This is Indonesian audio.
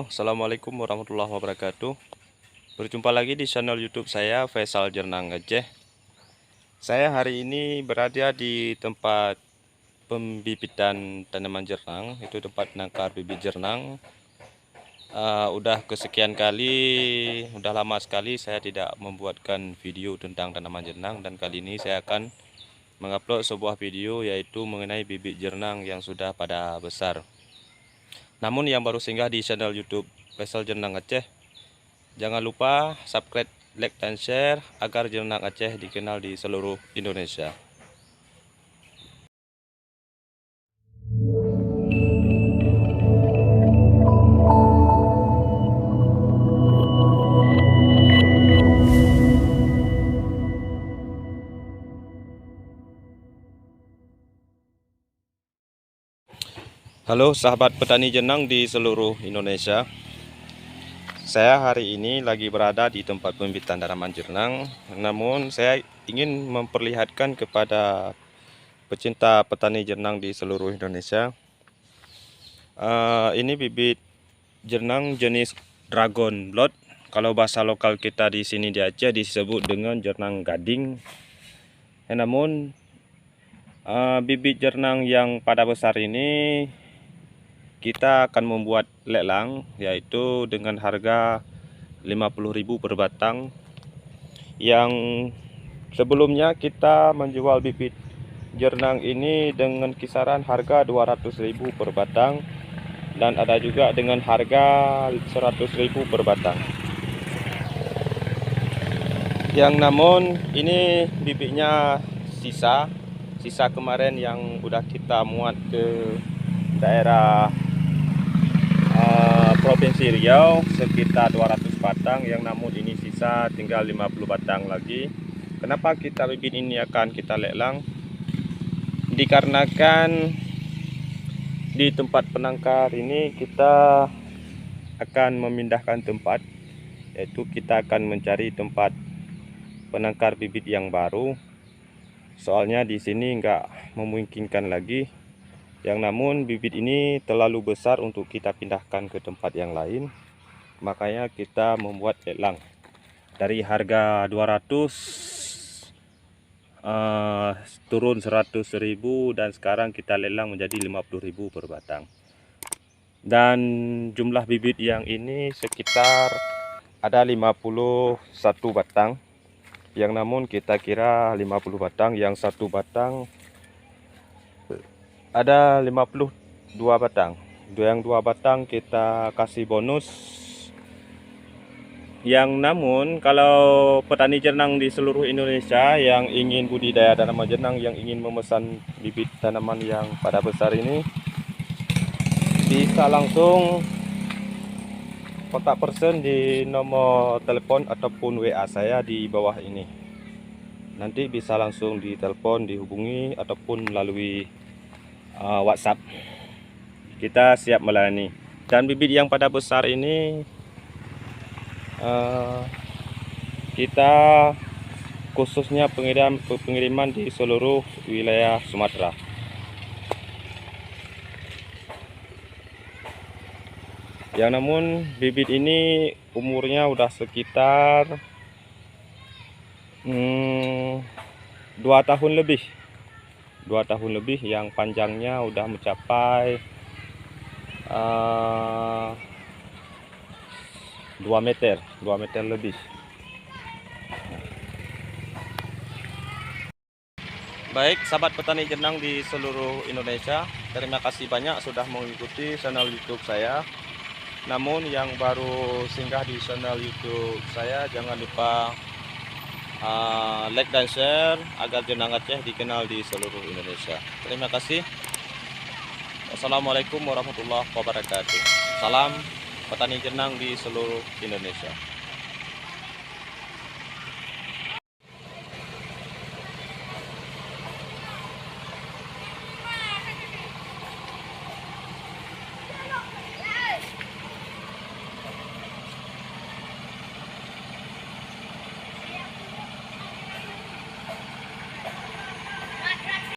Assalamualaikum warahmatullahi wabarakatuh. Berjumpa lagi di channel YouTube saya, Faisal Jernang Aceh. Saya hari ini berada di tempat pembibitan tanaman jernang, itu tempat penangkar bibit jernang. Udah kesekian kali, udah lama sekali saya tidak membuatkan video tentang tanaman jernang, dan kali ini saya akan mengupload sebuah video yaitu mengenai bibit jernang yang sudah pada besar. Namun yang baru singgah di channel YouTube Faisal Jernang Aceh, jangan lupa subscribe, like, dan share agar jernang Aceh dikenal di seluruh Indonesia. Halo sahabat petani jernang di seluruh Indonesia. Saya hari ini lagi berada di tempat pembibitan tanaman jernang. Namun saya ingin memperlihatkan kepada pecinta petani jernang di seluruh Indonesia. Ini bibit jernang jenis Dragon Blood. Kalau bahasa lokal kita di sini di Aceh disebut dengan jernang gading. Namun bibit jernang yang pada besar ini kita akan membuat lelang, yaitu dengan harga 50.000 per batang. Yang sebelumnya kita menjual bibit jernang ini dengan kisaran harga 200.000 per batang, dan ada juga dengan harga 100.000 per batang. Yang namun ini bibitnya sisa kemarin yang udah kita muat ke daerah Provinsi Riau sekitar 200 batang, yang namun ini sisa tinggal 50 batang lagi. Kenapa kita bibit ini akan kita lelang? Dikarenakan di tempat penangkar ini kita akan memindahkan tempat, yaitu kita akan mencari tempat penangkar bibit yang baru. Soalnya di sini nggak memungkinkan lagi. Yang namun bibit ini terlalu besar untuk kita pindahkan ke tempat yang lain. Makanya kita membuat lelang. Dari harga 200 turun 100.000, dan sekarang kita lelang menjadi 50.000 per batang. Dan jumlah bibit yang ini sekitar ada 51 batang. Yang namun kita kira 50 batang, yang satu batang ada 52 batang. Yang 2 batang kita kasih bonus. Yang namun kalau petani jernang di seluruh Indonesia yang ingin budidaya tanaman jernang, yang ingin memesan bibit tanaman yang pada besar ini, bisa langsung kontak person di nomor telepon ataupun WA saya di bawah ini. Nanti bisa langsung ditelepon, dihubungi, ataupun melalui WhatsApp. Kita siap melayani. Dan bibit yang pada besar ini kita khususnya pengiriman di seluruh wilayah Sumatera. Yang namun bibit ini umurnya udah sekitar 2 tahun lebih. 2 tahun lebih, yang panjangnya udah mencapai 2 meter lebih. Baik sahabat petani jernang di seluruh Indonesia, terima kasih banyak sudah mengikuti channel YouTube saya. Namun yang baru singgah di channel YouTube saya, jangan lupa like dan share agar jernang Aceh dikenal di seluruh Indonesia. Terima kasih. Wassalamualaikum warahmatullahi wabarakatuh. Salam petani jernang di seluruh Indonesia.